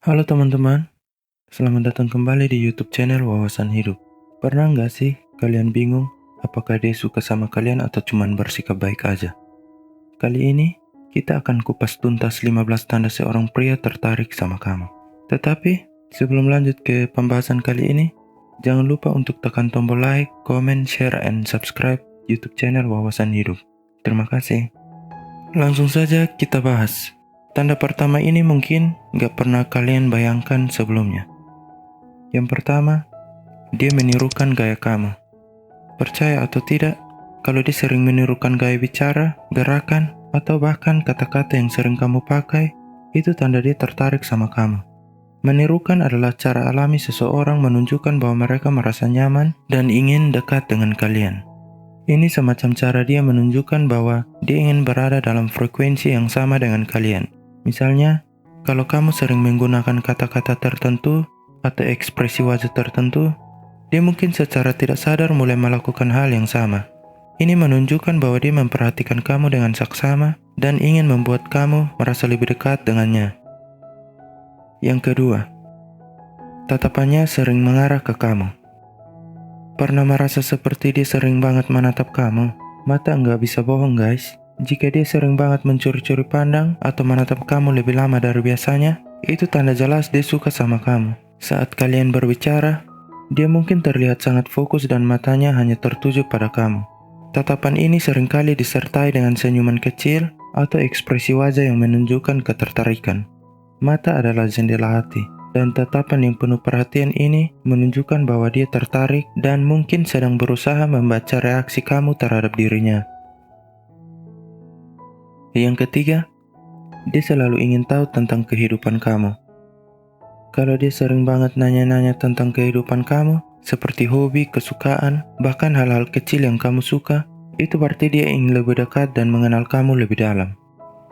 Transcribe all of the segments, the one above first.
Halo teman-teman, selamat datang kembali di YouTube channel Wawasan Hidup. Pernah nggak sih kalian bingung apakah dia suka sama kalian atau cuman bersikap baik aja? Kali ini kita akan kupas tuntas 15 tanda seorang pria tertarik sama kamu. Tetapi sebelum lanjut ke pembahasan kali ini, jangan lupa untuk tekan tombol like, comment, share, and subscribe YouTube channel Wawasan Hidup. Terima kasih. Langsung saja kita bahas. Tanda pertama ini mungkin gak pernah kalian bayangkan sebelumnya. Yang pertama, dia menirukan gaya kamu. Percaya atau tidak, kalau dia sering menirukan gaya bicara, gerakan, atau bahkan kata-kata yang sering kamu pakai, itu tanda dia tertarik sama kamu. Menirukan adalah cara alami seseorang menunjukkan bahwa mereka merasa nyaman dan ingin dekat dengan kalian. Ini semacam cara dia menunjukkan bahwa dia ingin berada dalam frekuensi yang sama dengan kalian. Misalnya, kalau kamu sering menggunakan kata-kata tertentu atau ekspresi wajah tertentu, dia mungkin secara tidak sadar mulai melakukan hal yang sama. Ini menunjukkan bahwa dia memperhatikan kamu dengan saksama dan ingin membuat kamu merasa lebih dekat dengannya. Yang kedua, tatapannya sering mengarah ke kamu. Pernah merasa seperti dia sering banget menatap kamu? Mata nggak bisa bohong guys. Jika dia sering banget mencuri-curi pandang atau menatap kamu lebih lama dari biasanya, itu tanda jelas dia suka sama kamu. Saat kalian berbicara, dia mungkin terlihat sangat fokus dan matanya hanya tertuju pada kamu. Tatapan ini seringkali disertai dengan senyuman kecil atau ekspresi wajah yang menunjukkan ketertarikan. Mata adalah jendela hati, dan tatapan yang penuh perhatian ini menunjukkan bahwa dia tertarik dan mungkin sedang berusaha membaca reaksi kamu terhadap dirinya. Yang ketiga, dia selalu ingin tahu tentang kehidupan kamu. Kalau dia sering banget nanya-nanya tentang kehidupan kamu, seperti hobi, kesukaan, bahkan hal-hal kecil yang kamu suka, itu berarti dia ingin lebih dekat dan mengenal kamu lebih dalam.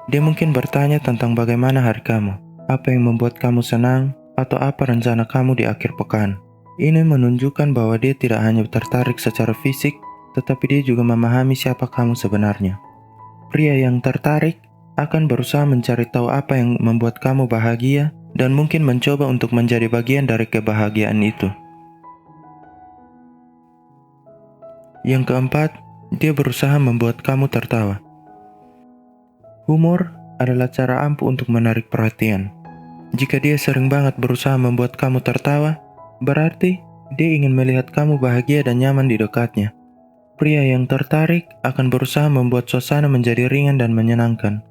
Dia mungkin bertanya tentang bagaimana hari kamu, apa yang membuat kamu senang, atau apa rencana kamu di akhir pekan. Ini menunjukkan bahwa dia tidak hanya tertarik secara fisik, tetapi dia juga memahami siapa kamu sebenarnya. Pria yang tertarik akan berusaha mencari tahu apa yang membuat kamu bahagia dan mungkin mencoba untuk menjadi bagian dari kebahagiaan itu. Yang keempat, dia berusaha membuat kamu tertawa. Humor adalah cara ampuh untuk menarik perhatian. Jika dia sering banget berusaha membuat kamu tertawa, berarti dia ingin melihat kamu bahagia dan nyaman di dekatnya. Pria yang tertarik akan berusaha membuat suasana menjadi ringan dan menyenangkan.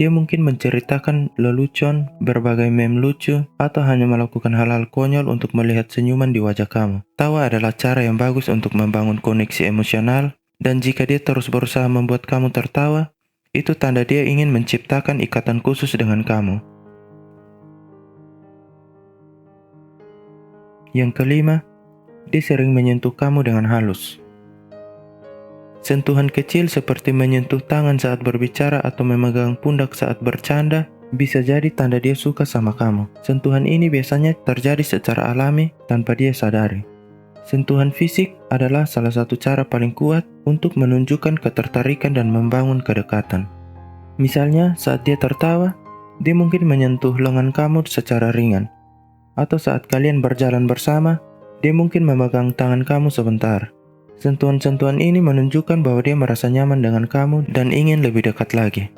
Dia mungkin menceritakan lelucon, berbagai meme lucu, atau hanya melakukan hal-hal konyol untuk melihat senyuman di wajah kamu. Tawa adalah cara yang bagus untuk membangun koneksi emosional, dan jika dia terus berusaha membuat kamu tertawa, itu tanda dia ingin menciptakan ikatan khusus dengan kamu. Yang kelima, dia sering menyentuh kamu dengan halus. Sentuhan kecil seperti menyentuh tangan saat berbicara atau memegang pundak saat bercanda bisa jadi tanda dia suka sama kamu. Sentuhan ini biasanya terjadi secara alami tanpa dia sadari. Sentuhan fisik adalah salah satu cara paling kuat untuk menunjukkan ketertarikan dan membangun kedekatan. Misalnya, saat dia tertawa, dia mungkin menyentuh lengan kamu secara ringan. Atau saat kalian berjalan bersama, dia mungkin memegang tangan kamu sebentar. Sentuhan-sentuhan ini menunjukkan bahwa dia merasa nyaman dengan kamu dan ingin lebih dekat lagi.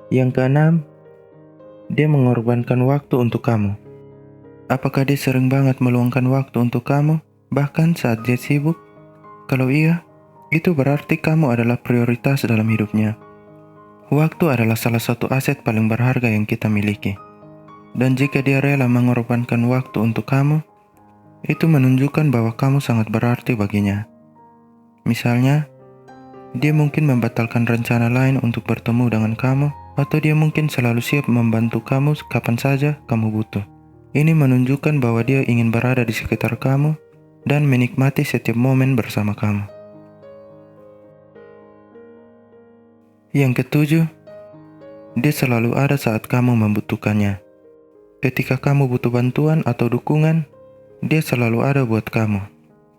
Yang keenam, dia mengorbankan waktu untuk kamu. Apakah dia sering banget meluangkan waktu untuk kamu, bahkan saat dia sibuk? Kalau iya, itu berarti kamu adalah prioritas dalam hidupnya. Waktu adalah salah satu aset paling berharga yang kita miliki. Dan jika dia rela mengorbankan waktu untuk kamu, itu menunjukkan bahwa kamu sangat berarti baginya. Misalnya, dia mungkin membatalkan rencana lain untuk bertemu dengan kamu, atau dia mungkin selalu siap membantu kamu kapan saja kamu butuh. Ini menunjukkan bahwa dia ingin berada di sekitar kamu dan menikmati setiap momen bersama kamu. Yang ketujuh, dia selalu ada saat kamu membutuhkannya. Ketika kamu butuh bantuan atau dukungan, dia selalu ada buat kamu.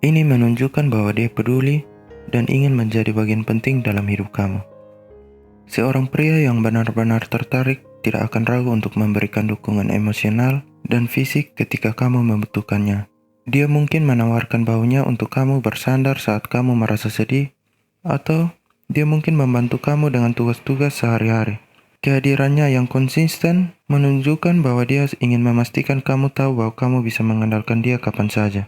Ini menunjukkan bahwa dia peduli dan ingin menjadi bagian penting dalam hidup kamu. Seorang pria yang benar-benar tertarik tidak akan ragu untuk memberikan dukungan emosional dan fisik ketika kamu membutuhkannya. Dia mungkin menawarkan bahunya untuk kamu bersandar saat kamu merasa sedih, atau dia mungkin membantu kamu dengan tugas-tugas sehari-hari. Kehadirannya yang konsisten menunjukkan bahwa dia ingin memastikan kamu tahu bahwa kamu bisa mengandalkan dia kapan saja.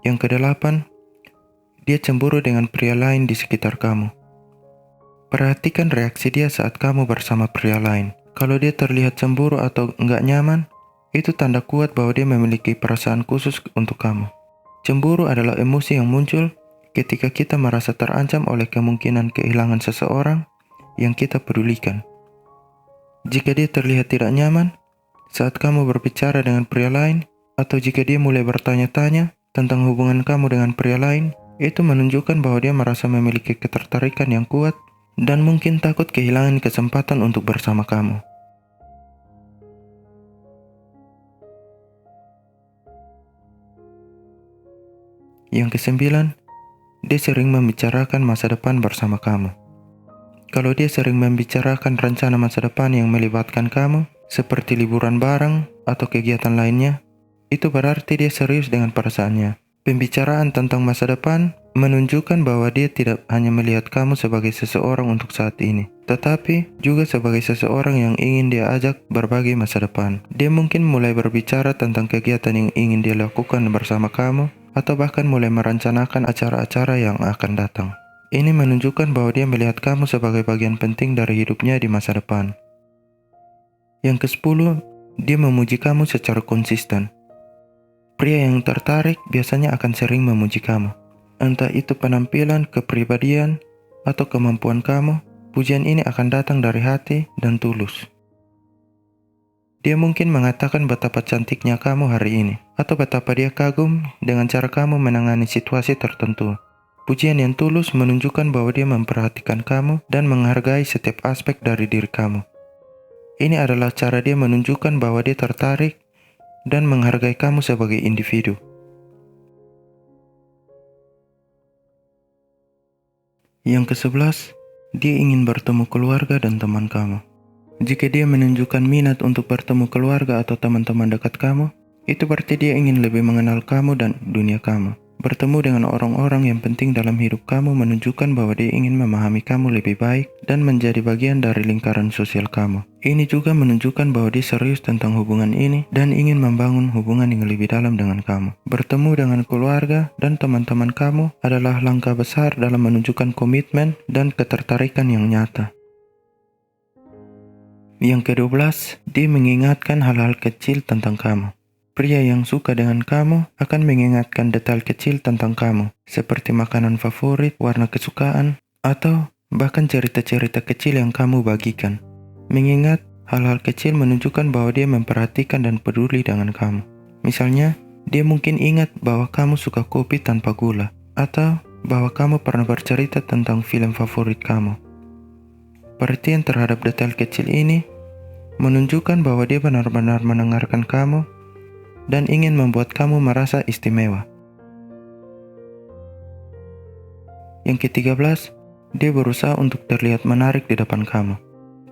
Yang kedelapan, dia cemburu dengan pria lain di sekitar kamu. Perhatikan reaksi dia saat kamu bersama pria lain. Kalau dia terlihat cemburu atau nggak nyaman, itu tanda kuat bahwa dia memiliki perasaan khusus untuk kamu. Cemburu adalah emosi yang muncul ketika kita merasa terancam oleh kemungkinan kehilangan seseorang yang kita pedulikan. Jika dia terlihat tidak nyaman saat kamu berbicara dengan pria lain, atau jika dia mulai bertanya-tanya tentang hubungan kamu dengan pria lain, itu menunjukkan bahwa dia merasa memiliki ketertarikan yang kuat dan mungkin takut kehilangan kesempatan untuk bersama kamu. Yang kesembilan, dia sering membicarakan masa depan bersama kamu. Kalau dia sering membicarakan rencana masa depan yang melibatkan kamu, seperti liburan bareng atau kegiatan lainnya, itu berarti dia serius dengan perasaannya. Pembicaraan tentang masa depan menunjukkan bahwa dia tidak hanya melihat kamu sebagai seseorang untuk saat ini, tetapi juga sebagai seseorang yang ingin dia ajak berbagi masa depan. Dia mungkin mulai berbicara tentang kegiatan yang ingin dia lakukan bersama kamu, atau bahkan mulai merencanakan acara-acara yang akan datang. Ini menunjukkan bahwa dia melihat kamu sebagai bagian penting dari hidupnya di masa depan. Yang ke-10, dia memuji kamu secara konsisten. Pria yang tertarik biasanya akan sering memuji kamu. Entah itu penampilan, kepribadian, atau kemampuan kamu, pujian ini akan datang dari hati dan tulus. Dia mungkin mengatakan betapa cantiknya kamu hari ini, atau betapa dia kagum dengan cara kamu menangani situasi tertentu. Pujian yang tulus menunjukkan bahwa dia memperhatikan kamu dan menghargai setiap aspek dari diri kamu. Ini adalah cara dia menunjukkan bahwa dia tertarik dan menghargai kamu sebagai individu. Yang ke-11, dia ingin bertemu keluarga dan teman kamu. Jika dia menunjukkan minat untuk bertemu keluarga atau teman-teman dekat kamu, itu berarti dia ingin lebih mengenal kamu dan dunia kamu. Bertemu dengan orang-orang yang penting dalam hidup kamu menunjukkan bahwa dia ingin memahami kamu lebih baik dan menjadi bagian dari lingkaran sosial kamu. Ini juga menunjukkan bahwa dia serius tentang hubungan ini dan ingin membangun hubungan yang lebih dalam dengan kamu. Bertemu dengan keluarga dan teman-teman kamu adalah langkah besar dalam menunjukkan komitmen dan ketertarikan yang nyata. Yang ke-12, dia mengingatkan hal-hal kecil tentang kamu. Pria yang suka dengan kamu akan mengingatkan detail kecil tentang kamu, seperti makanan favorit, warna kesukaan, atau bahkan cerita-cerita kecil yang kamu bagikan. Mengingat hal-hal kecil menunjukkan bahwa dia memperhatikan dan peduli dengan kamu. Misalnya, dia mungkin ingat bahwa kamu suka kopi tanpa gula, atau bahwa kamu pernah bercerita tentang film favorit kamu. Perhatian terhadap detail kecil ini menunjukkan bahwa dia benar-benar mendengarkan kamu dan ingin membuat kamu merasa istimewa. Yang ke-13, dia berusaha untuk terlihat menarik di depan kamu.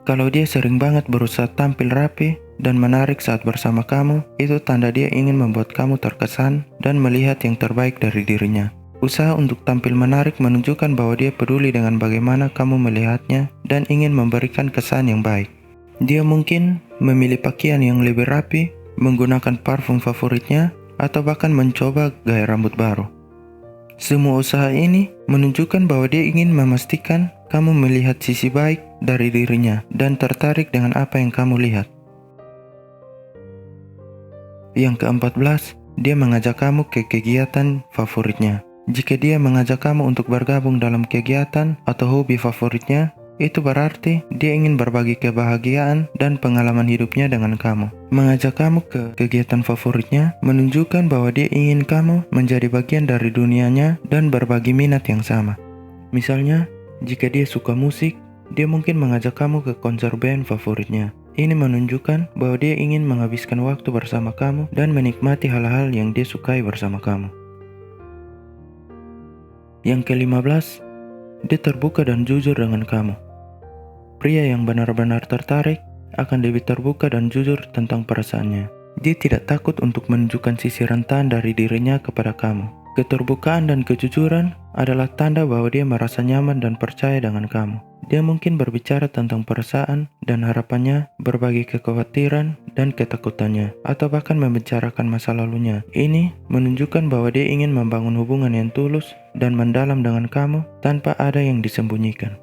Kalau dia sering banget berusaha tampil rapi dan menarik saat bersama kamu, itu tanda dia ingin membuat kamu terkesan dan melihat yang terbaik dari dirinya. Usaha untuk tampil menarik menunjukkan bahwa dia peduli dengan bagaimana kamu melihatnya dan ingin memberikan kesan yang baik. Dia mungkin memilih pakaian yang lebih rapi, menggunakan parfum favoritnya, atau bahkan mencoba gaya rambut baru. Semua usaha ini menunjukkan bahwa dia ingin memastikan kamu melihat sisi baik dari dirinya dan tertarik dengan apa yang kamu lihat. Yang ke-14, dia mengajak kamu ke kegiatan favoritnya. Jika dia mengajak kamu untuk bergabung dalam kegiatan atau hobi favoritnya, itu berarti dia ingin berbagi kebahagiaan dan pengalaman hidupnya dengan kamu. Mengajak kamu ke kegiatan favoritnya menunjukkan bahwa dia ingin kamu menjadi bagian dari dunianya dan berbagi minat yang sama. Misalnya, jika dia suka musik, dia mungkin mengajak kamu ke konser band favoritnya. Ini menunjukkan bahwa dia ingin menghabiskan waktu bersama kamu dan menikmati hal-hal yang dia sukai bersama kamu. Yang ke-15, dia terbuka dan jujur dengan kamu. Pria yang benar-benar tertarik akan lebih terbuka dan jujur tentang perasaannya. Dia tidak takut untuk menunjukkan sisi rentan dari dirinya kepada kamu. Keterbukaan dan kejujuran adalah tanda bahwa dia merasa nyaman dan percaya dengan kamu. Dia mungkin berbicara tentang perasaan dan harapannya, berbagi kekhawatiran dan ketakutannya, atau bahkan membicarakan masa lalunya. Ini menunjukkan bahwa dia ingin membangun hubungan yang tulus dan mendalam dengan kamu tanpa ada yang disembunyikan.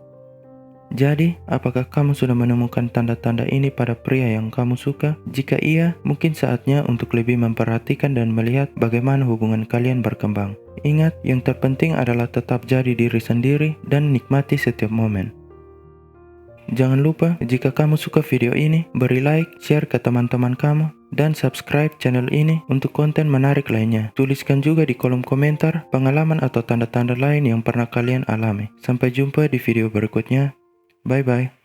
Jadi, apakah kamu sudah menemukan tanda-tanda ini pada pria yang kamu suka? Jika iya, mungkin saatnya untuk lebih memperhatikan dan melihat bagaimana hubungan kalian berkembang. Ingat, yang terpenting adalah tetap jadi diri sendiri dan nikmati setiap momen. Jangan lupa, jika kamu suka video ini, beri like, share ke teman-teman kamu, dan subscribe channel ini untuk konten menarik lainnya. Tuliskan juga di kolom komentar pengalaman atau tanda-tanda lain yang pernah kalian alami. Sampai jumpa di video berikutnya. Bye-bye.